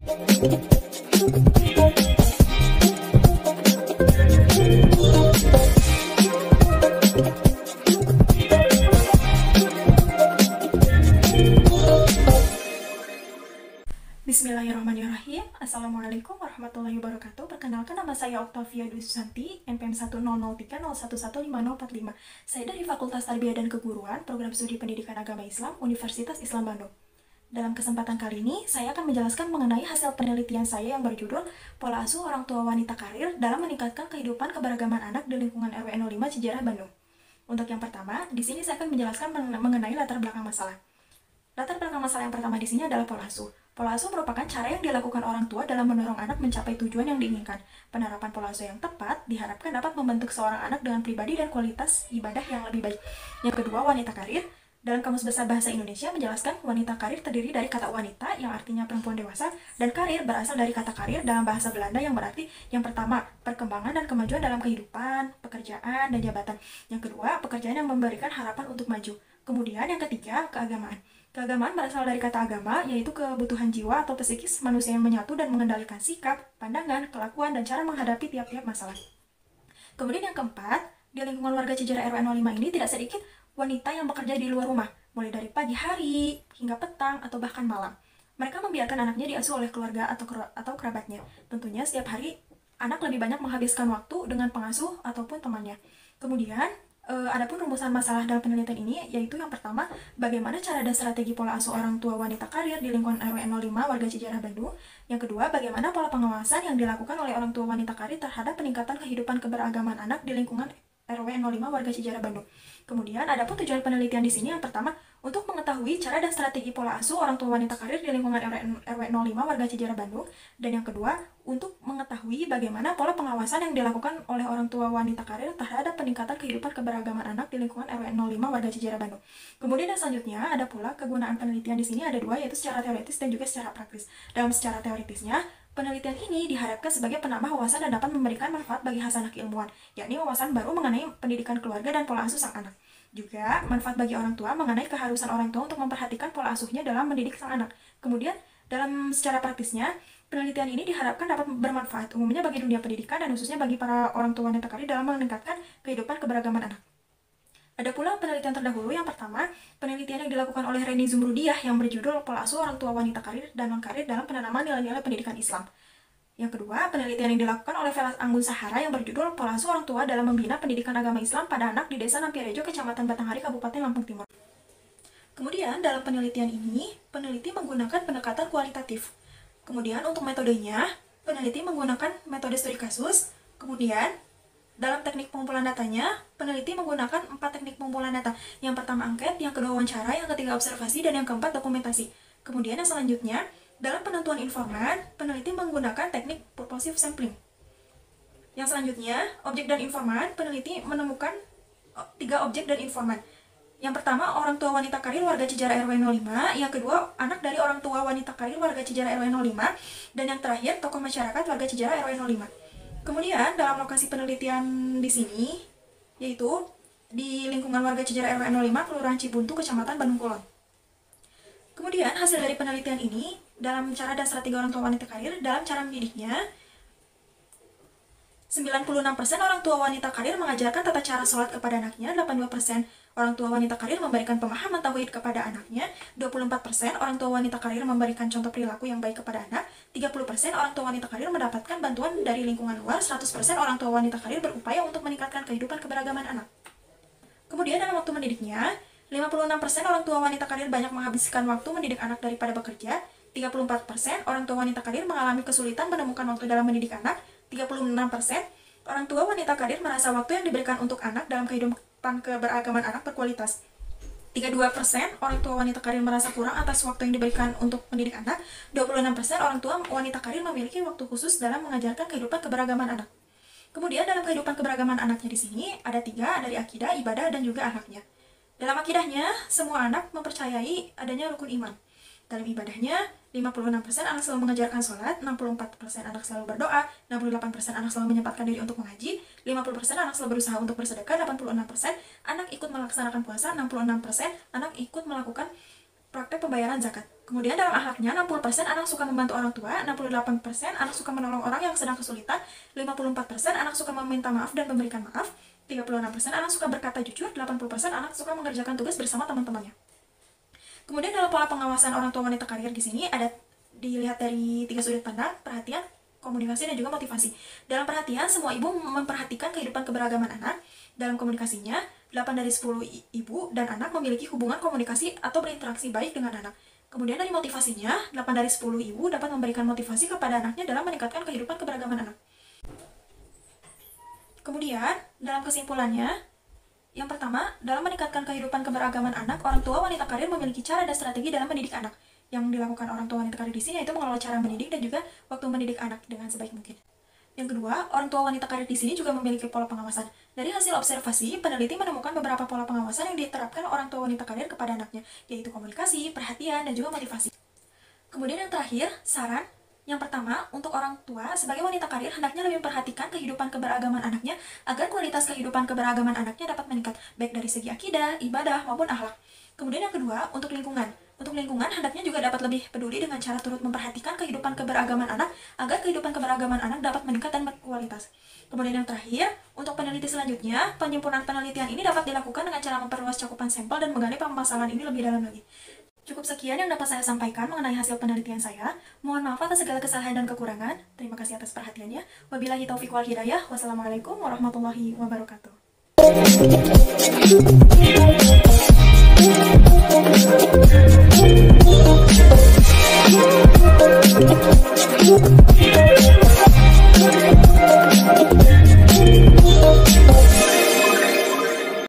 Bismillahirrahmanirrahim. Assalamualaikum warahmatullahi wabarakatuh. Perkenalkan, nama saya Octavia Dwi Susanti, NPM 10030315045. Saya dari Fakultas Tarbiyah dan Keguruan, Program Studi Pendidikan Agama Islam, Universitas Islam Bandung. Dalam kesempatan kali ini, saya akan menjelaskan mengenai hasil penelitian saya yang berjudul Pola Asuh Orang Tua Wanita Karir dalam Meningkatkan Kehidupan Keberagaman Anak di Lingkungan RW 05 Cijarah, Bandung. Untuk yang pertama, di sini saya akan menjelaskan mengenai latar belakang masalah. Latar belakang masalah yang pertama di sini adalah pola asuh. Pola asuh merupakan cara yang dilakukan orang tua dalam mendorong anak mencapai tujuan yang diinginkan. Penerapan pola asuh yang tepat diharapkan dapat membentuk seorang anak dengan pribadi dan kualitas ibadah yang lebih baik. Yang kedua, wanita karir. Dalam Kamus Besar Bahasa Indonesia menjelaskan wanita karir terdiri dari kata wanita yang artinya perempuan dewasa, dan karir berasal dari kata karir dalam bahasa Belanda yang berarti yang pertama, perkembangan dan kemajuan dalam kehidupan, pekerjaan, dan jabatan. Yang kedua, pekerjaan yang memberikan harapan untuk maju. Kemudian yang ketiga, keagamaan. Keagamaan berasal dari kata agama, yaitu kebutuhan jiwa atau psikis manusia yang menyatu dan mengendalikan sikap, pandangan, kelakuan, dan cara menghadapi tiap-tiap masalah. Kemudian yang keempat, di lingkungan warga Cijarah RW 05 ini tidak sedikit wanita yang bekerja di luar rumah, mulai dari pagi hari, hingga petang, atau bahkan malam. Mereka membiarkan anaknya diasuh oleh keluarga atau kerabatnya. Tentunya setiap hari, anak lebih banyak menghabiskan waktu dengan pengasuh ataupun temannya. Kemudian, adapun rumusan masalah dalam penelitian ini, yaitu yang pertama, bagaimana cara dan strategi pola asuh orang tua wanita karir di lingkungan RW 05 warga Cijarah, Bandung. Yang kedua, bagaimana pola pengawasan yang dilakukan oleh orang tua wanita karir terhadap peningkatan kehidupan keberagaman anak di lingkungan RW 05 warga Cijarah, Bandung. Kemudian, adapun tujuan penelitian di sini yang pertama, untuk mengetahui cara dan strategi pola asuh orang tua wanita karir di lingkungan RW 05 warga Cijarah, Bandung. Dan yang kedua, untuk mengetahui bagaimana pola pengawasan yang dilakukan oleh orang tua wanita karir terhadap peningkatan kehidupan keberagaman anak di lingkungan RW 05 warga Cijarah, Bandung. Kemudian yang selanjutnya, ada pula kegunaan penelitian di sini ada dua, yaitu secara teoritis dan juga secara praktis. Dalam secara teoritisnya, penelitian ini diharapkan sebagai penambah wawasan dan dapat memberikan manfaat bagi hasanah keilmuan, yakni wawasan baru mengenai pendidikan keluarga dan pola asuh sang anak. Juga manfaat bagi orang tua mengenai keharusan orang tua untuk memperhatikan pola asuhnya dalam mendidik sang anak. Kemudian, dalam secara praktisnya, penelitian ini diharapkan dapat bermanfaat umumnya bagi dunia pendidikan dan khususnya bagi para orang tua wanita karir dalam meningkatkan kehidupan keberagaman anak. Ada pula penelitian terdahulu yang pertama, penelitian yang dilakukan oleh Reni Zumrudiah yang berjudul Pola Asuh Orang Tua Wanita Karir dan Non-Karir dalam Penanaman Nilai-Nilai Pendidikan Islam. Yang kedua, penelitian yang dilakukan oleh Velas Anggun Sahara yang berjudul Pola Asuh Orang Tua dalam Membina Pendidikan Agama Islam pada Anak di Desa Nampirejo, Kecamatan Batanghari, Kabupaten Lampung Timur. Kemudian, dalam penelitian ini, peneliti menggunakan pendekatan kualitatif. Kemudian, untuk metodenya, peneliti menggunakan metode studi kasus. Kemudian, dalam teknik pengumpulan datanya, peneliti menggunakan 4 teknik pengumpulan data. Yang pertama angket, yang kedua wawancara, yang ketiga observasi, dan yang keempat dokumentasi. Kemudian yang selanjutnya, dalam penentuan informan, peneliti menggunakan teknik purposive sampling. Yang selanjutnya, objek dan informan, peneliti menemukan 3 objek dan informan. Yang pertama, orang tua wanita karir warga Cijarah RW 05, yang kedua, anak dari orang tua wanita karir warga Cijarah RW 05, dan yang terakhir, tokoh masyarakat warga Cijarah RW 05. Kemudian, dalam lokasi penelitian di sini, yaitu di lingkungan warga Cijarah RW 05, Kelurahan Cibuntu, Kecamatan Bandung Kulon. Kemudian, hasil dari penelitian ini, dalam cara dan strategi orang tua wanita karir, dalam cara mendidiknya, 96% orang tua wanita karir mengajarkan tata cara sholat kepada anaknya, 82% orang tua wanita karir memberikan pemahaman tauhid kepada anaknya, 24% orang tua wanita karir memberikan contoh perilaku yang baik kepada anak, 30% orang tua wanita karir mendapatkan bantuan dari lingkungan luar, 100% orang tua wanita karir berupaya untuk meningkatkan kehidupan keberagaman anak. Kemudian dalam waktu mendidiknya, 56% orang tua wanita karir banyak menghabiskan waktu mendidik anak daripada bekerja, 34% orang tua wanita karir mengalami kesulitan menemukan waktu dalam mendidik anak, 36% orang tua wanita karir merasa waktu yang diberikan untuk anak dalam kehidupan keberagaman anak berkualitas. 32% orang tua wanita karir merasa kurang atas waktu yang diberikan untuk mendidik anak. 26% orang tua wanita karir memiliki waktu khusus dalam mengajarkan kehidupan keberagaman anak. Kemudian dalam kehidupan keberagaman anaknya di sini ada 3 dari akidah, ibadah, dan juga akhlaknya. Dalam akidahnya, semua anak mempercayai adanya rukun iman. Dalam ibadahnya, 56% anak selalu mengajarkan sholat, 64% anak selalu berdoa, 68% anak selalu menyempatkan diri untuk mengaji, 50% anak selalu berusaha untuk bersedekah, 86% anak ikut melaksanakan puasa, 66% anak ikut melakukan praktek pembayaran zakat. Kemudian dalam akhlaknya 60% anak suka membantu orang tua, 68% anak suka menolong orang yang sedang kesulitan, 54% anak suka meminta maaf dan memberikan maaf, 36% anak suka berkata jujur, 80% anak suka mengerjakan tugas bersama teman-temannya. Kemudian dalam pola pengawasan orang tua wanita karir di sini ada dilihat dari 3 sudut pandang: perhatian, komunikasi, dan juga motivasi. Dalam perhatian, semua ibu memperhatikan kehidupan keberagaman anak. Dalam komunikasinya, 8 dari 10 ibu dan anak memiliki hubungan komunikasi atau berinteraksi baik dengan anak. Kemudian dari motivasinya, 8 dari 10 ibu dapat memberikan motivasi kepada anaknya dalam meningkatkan kehidupan keberagaman anak. Kemudian, dalam kesimpulannya, yang pertama, dalam meningkatkan kehidupan keberagaman anak, orang tua wanita karir memiliki cara dan strategi dalam mendidik anak. Yang dilakukan orang tua wanita karir di sini yaitu mengelola cara mendidik dan juga waktu mendidik anak dengan sebaik mungkin. Yang kedua, orang tua wanita karir di sini juga memiliki pola pengawasan. Dari hasil observasi, peneliti menemukan beberapa pola pengawasan yang diterapkan orang tua wanita karir kepada anaknya, yaitu komunikasi, perhatian, dan juga motivasi. Kemudian yang terakhir, saran. Yang pertama, untuk orang tua sebagai wanita karir hendaknya lebih memperhatikan kehidupan keberagaman anaknya agar kualitas kehidupan keberagaman anaknya dapat meningkat, baik dari segi akidah, ibadah, maupun akhlak. Kemudian yang kedua, untuk lingkungan. Untuk lingkungan, hendaknya juga dapat lebih peduli dengan cara turut memperhatikan kehidupan keberagaman anak agar kehidupan keberagaman anak dapat meningkat dan berkualitas. Kemudian yang terakhir, untuk peneliti selanjutnya, penyempurnaan penelitian ini dapat dilakukan dengan cara memperluas cakupan sampel dan menggali permasalahan ini lebih dalam lagi. Cukup sekian yang dapat saya sampaikan mengenai hasil penelitian saya. Mohon maaf atas segala kesalahan dan kekurangan. Terima kasih atas perhatiannya. Wabillahi taufiq wal hidayah. Wassalamualaikum warahmatullahi wabarakatuh.